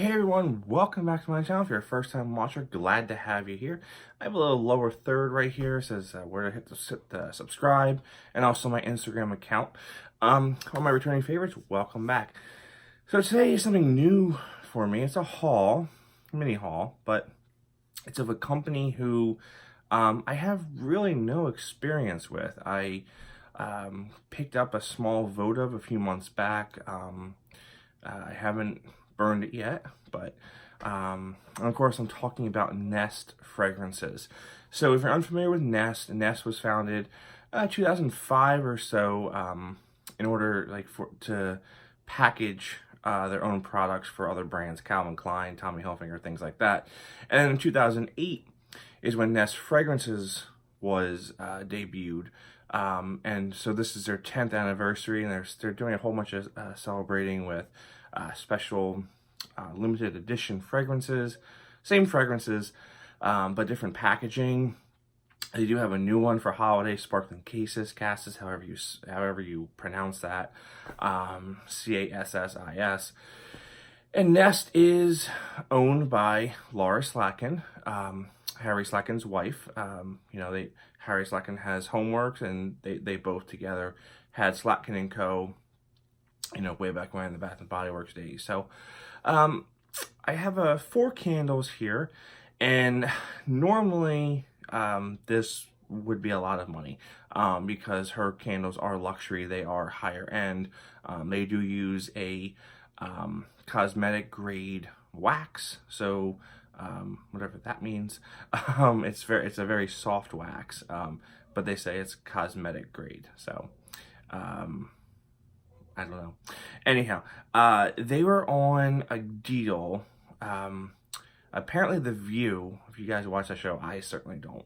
Hey everyone, welcome back to my channel. If you're a first time watcher, glad to have you here. I have a little lower third right here. It says where to hit the subscribe, and also my Instagram account. All my returning favorites, welcome back. So today is something new for me. It's a haul, mini haul, but it's of a company who I have really no experience with. I picked up a small votive a few months back. I haven't burned it yet, but of course I'm talking about Nest fragrances. So if you're unfamiliar with Nest, Nest was founded 2005 or so, in order to package their own products for other brands, Calvin Klein, Tommy Hilfiger, things like that. And then in 2008 is when Nest fragrances was debuted. And so this is their 10th anniversary, and they're doing a whole bunch of celebrating with special limited edition fragrances, same fragrances, but different packaging. They do have a new one for holiday, sparkling cassis, however you pronounce that, Cassis. And Nest is owned by Laura Slatkin, Harry Slatkin's wife. Harry Slatkin has Homeworks, and they both together had Slatkin & Co., way back when, in the Bath & Body Works days. So I have 4 candles here, and normally this would be a lot of money because her candles are luxury, they are higher end. They do use a cosmetic grade wax, so whatever that means. It's a very soft wax, but they say it's cosmetic grade, so I don't know. Anyhow, they were on a deal. Apparently The View, if you guys watch that show, I certainly don't.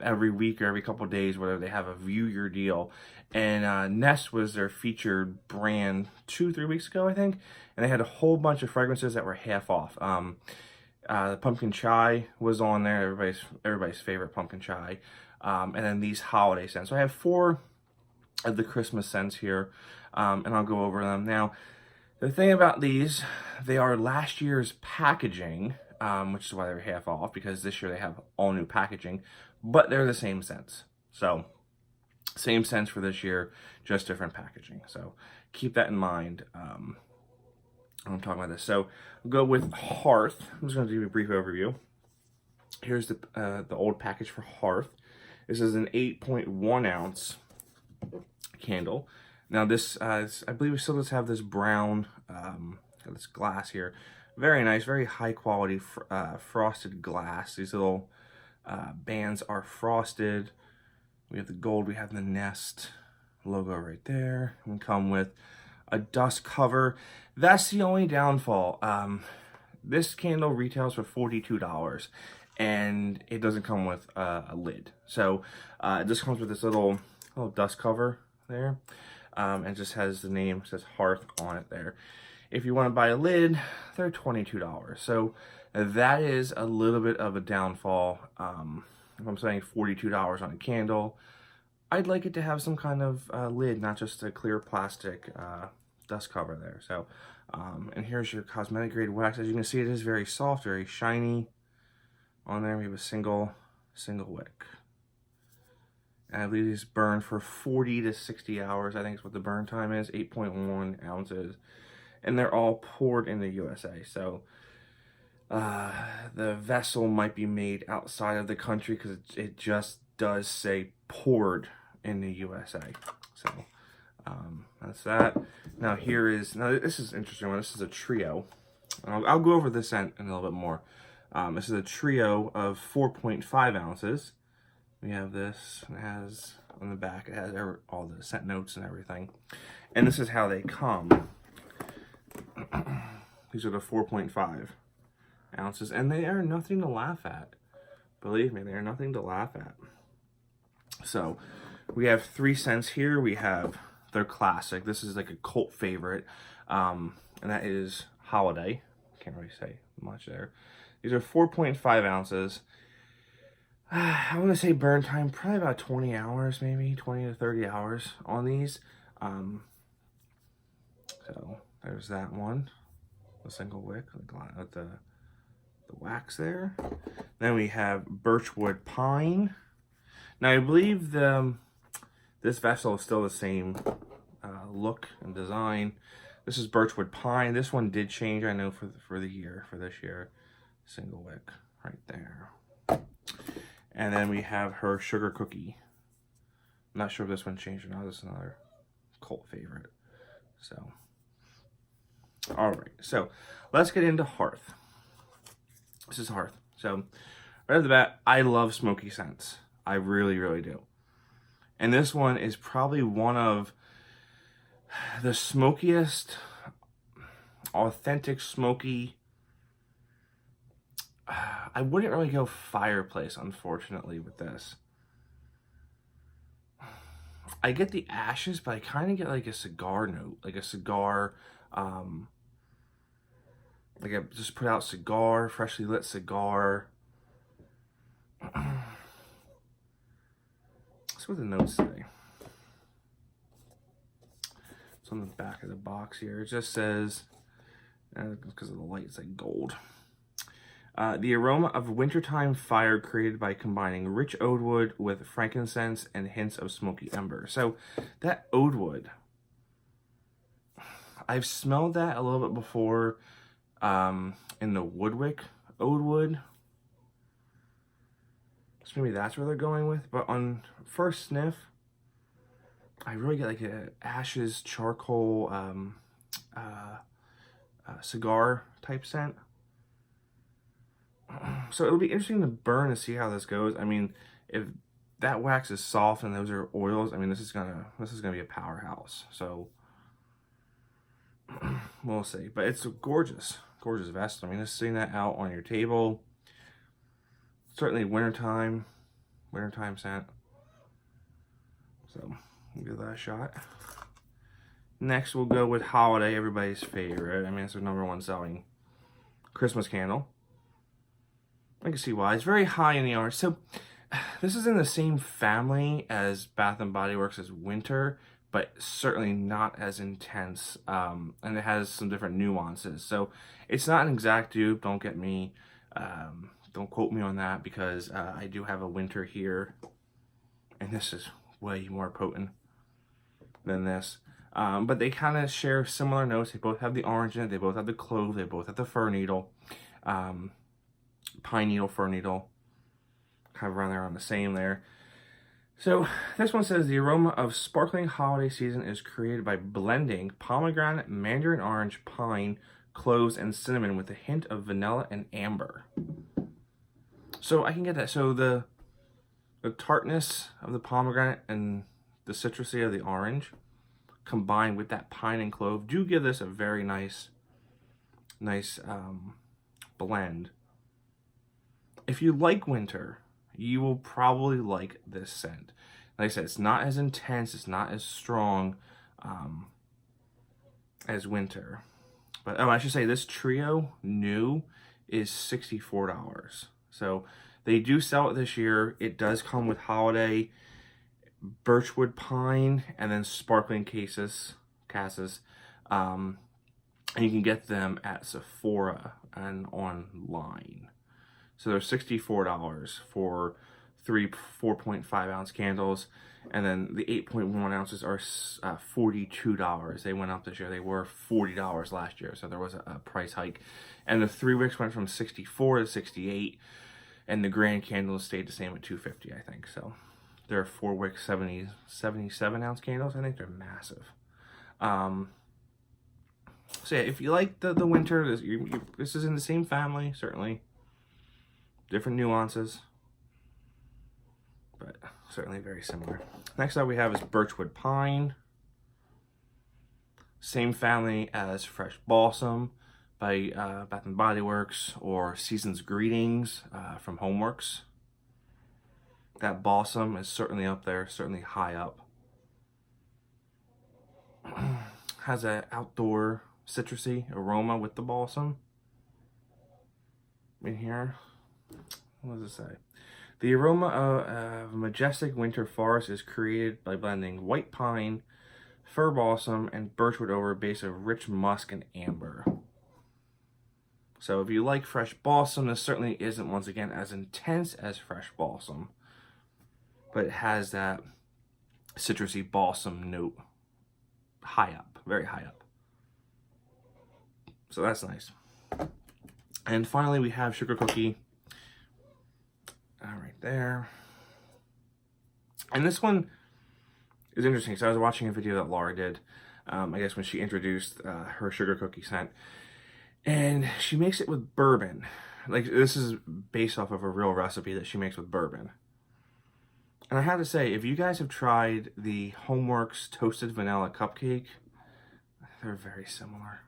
Every week or every couple of days, whatever, they have a View Your Deal. And Nest was their featured brand 2-3 weeks ago, I think. And they had a whole bunch of fragrances that were half off. The pumpkin chai was on there, everybody's favorite pumpkin chai. And then these holiday scents. So I have 4 of the Christmas scents here, and I'll go over them. Now, the thing about these, they are last year's packaging, which is why they're half off, because this year they have all new packaging, but they're the same scents. So, same scents for this year, just different packaging. So, keep that in mind when I'm talking about this. So, I'll go with Hearth. I'm just going to give you a brief overview. Here's the old package for Hearth. This is an 8.1 ounce candle. Now this, I believe, we still just have this brown, this glass here. Very nice, very high quality frosted glass. These little bands are frosted. We have the gold, we have the Nest logo right there. We come with a dust cover. That's the only downfall. This candle retails for $42, and it doesn't come with a lid. So it just comes with this little dust cover there, and just has the name, says Hearth on it there. If you want to buy a lid, they're $22. So that is a little bit of a downfall. If I'm saying $42 on a candle, I'd like it to have some kind of lid, not just a clear plastic dust cover there. So, and here's your cosmetic grade wax. As you can see, it is very soft, very shiny. On there, we have a single wick. And I believe these burn for 40 to 60 hours, I think is what the burn time is, 8.1 ounces. And they're all poured in the USA. So the vessel might be made outside of the country because it just does say poured in the USA. So that's that. Now this is an interesting one. This is a trio. I'll go over this scent in a little bit more. This is a trio of 4.5 ounces. We have this, and it has, on the back, it has all the scent notes and everything. And this is how they come. These are the 4.5 ounces, and they are nothing to laugh at. Believe me, they are nothing to laugh at. So, we have 3 scents here. We have their classic. This is like a cult favorite, and that is Holiday. Can't really say much there. These are 4.5 ounces. I want to say burn time, probably about 20 hours, maybe 20 to 30 hours on these. So there's that one. a single wick with the wax there. Then we have Birchwood Pine. Now I believe this vessel is still the same look and design. This is Birchwood Pine. This one did change, I know, for this year. Single wick right there. And then we have her Sugar Cookie. I'm not sure if this one changed or not. This is another cult favorite. So, all right. So, let's get into Hearth. This is Hearth. So, right off the bat, I love smoky scents. I really, really do. And this one is probably one of the smokiest, authentic smoky. I wouldn't really go fireplace, unfortunately, with this. I get the ashes, but I kind of get like a cigar note, like a cigar, like a just put out cigar, freshly lit cigar. That's what the notes say. It's on the back of the box here. It just says, because of the light, it's like gold. The aroma of wintertime fire created by combining rich oud wood with frankincense and hints of smoky ember. So that oud wood, I've smelled that a little bit before in the Woodwick oud wood. So maybe that's where they're going with. But on first sniff, I really get like a ashes, charcoal, cigar type scent. So it'll be interesting to burn and see how this goes. I mean, if that wax is soft and those are oils, I mean, this is gonna be a powerhouse. So we'll see. But it's a gorgeous vest. I mean, just seeing that out on your table. Certainly wintertime scent. So we'll give that a shot. Next, we'll go with holiday, everybody's favorite. I mean, it's their #1 selling Christmas candle. I can see why. It's very high in the orange. So this is in the same family as Bath & Body Works as Winter, but certainly not as intense. And it has some different nuances. So it's not an exact dupe. Don't get me, don't quote me on that, because I do have a Winter here. And this is way more potent than this. But they kind of share similar notes. They both have the orange in it. They both have the clove. They both have the fir needle. Pine needle, fir needle, kind of around there on the same there. So this one says the aroma of sparkling holiday season is created by blending pomegranate, mandarin orange, pine, cloves, and cinnamon with a hint of vanilla and amber. So I can get that. So the tartness of the pomegranate and the citrusy of the orange combined with that pine and clove do give this a very nice blend. If you like Winter, you will probably like this scent. Like I said, it's not as intense, it's not as strong as Winter. But I should say this trio new is $64. So they do sell it this year. It does come with holiday, Birchwood Pine, and then sparkling cassis. And you can get them at Sephora and online. So they're $64 for 3 4.5 ounce candles. And then the 8.1 ounces are $42. They went up this year. They were $40 last year. So there was a price hike. And the 3 wicks went from 64 to 68. And the grand candles stayed the same at $250, I think. So they're 4 wick 77 ounce candles. I think they're massive. So yeah, if you like the Winter, this is in the same family, certainly. Different nuances, but certainly very similar. Next up we have is Birchwood Pine. Same family as Fresh Balsam by Bath & Body Works, or Season's Greetings from Homeworks. That balsam is certainly up there, certainly high up. Has an outdoor citrusy aroma with the balsam in here. What does it say? The aroma of majestic winter forest is created by blending white pine, fir balsam, and birchwood over a base of rich musk and amber. So if you like fresh balsam, this certainly isn't, once again, as intense as fresh balsam, but it has that citrusy balsam note high up, very high up. So that's nice. And finally, we have sugar cookie. Right there. And this one is interesting. So I was watching a video that Laura did, I guess when she introduced her sugar cookie scent. And she makes it with bourbon. Like, this is based off of a real recipe that she makes with bourbon. And I have to say, if you guys have tried the Homeworks Toasted Vanilla Cupcake, they're very similar.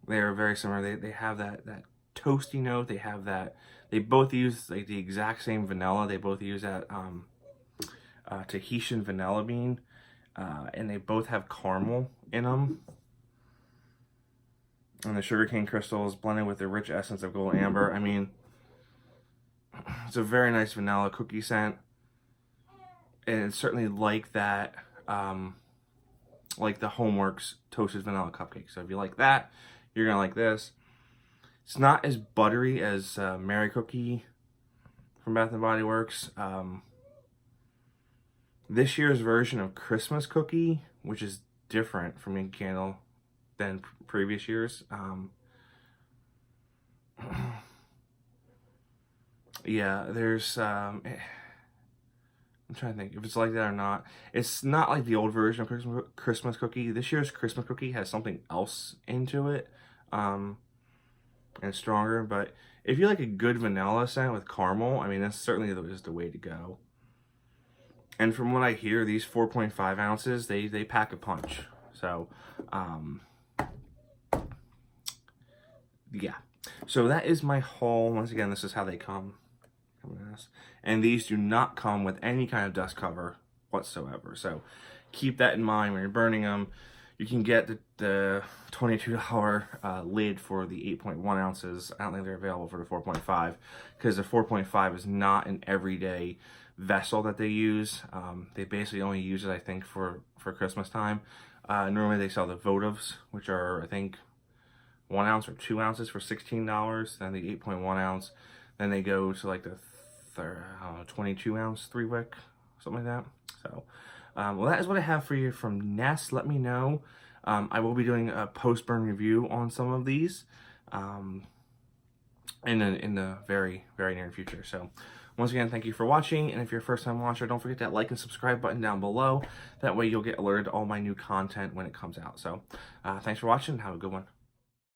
They are very similar. They have that toasty note. They have that. They both use like the exact same vanilla. They both use that Tahitian vanilla bean, and they both have caramel in them. And the sugarcane crystals blended with the rich essence of gold amber. I mean, it's a very nice vanilla cookie scent, and it's certainly like that, like the Homeworks Toasted Vanilla Cupcake. So if you like that, you're gonna like this. It's not as buttery as Mary Cookie from Bath and Body Works. This year's version of Christmas Cookie, which is different from Ink Candle than previous years. Yeah, there's I'm trying to think if it's like that or not. It's not like the old version of Christmas Cookie. This year's Christmas Cookie has something else into it, and stronger. But if you like a good vanilla scent with caramel, I mean, that's certainly is the way to go. And from what I hear, these 4.5 ounces, they pack a punch. So, yeah. So that is my haul. Once again, this is how they come. And these do not come with any kind of dust cover whatsoever. So keep that in mind when you're burning them. You can get the $22 lid for the 8.1 ounces. I don't think they're available for the 4.5 because the 4.5 is not an everyday vessel that they use. They basically only use it, I think, for Christmas time. Normally they sell the votives, which are, I think, 1 ounce or 2 ounces for $16. Then the 8.1 ounce. Then they go to like the 22 ounce 3-wick, something like that. So, well, that is what I have for you from Nest. Let me know. I will be doing a post-burn review on some of these in the very, very near future. So, once again, thank you for watching. And if you're a first-time watcher, don't forget that like and subscribe button down below. That way you'll get alerted to all my new content when it comes out. So, thanks for watching. Have a good one.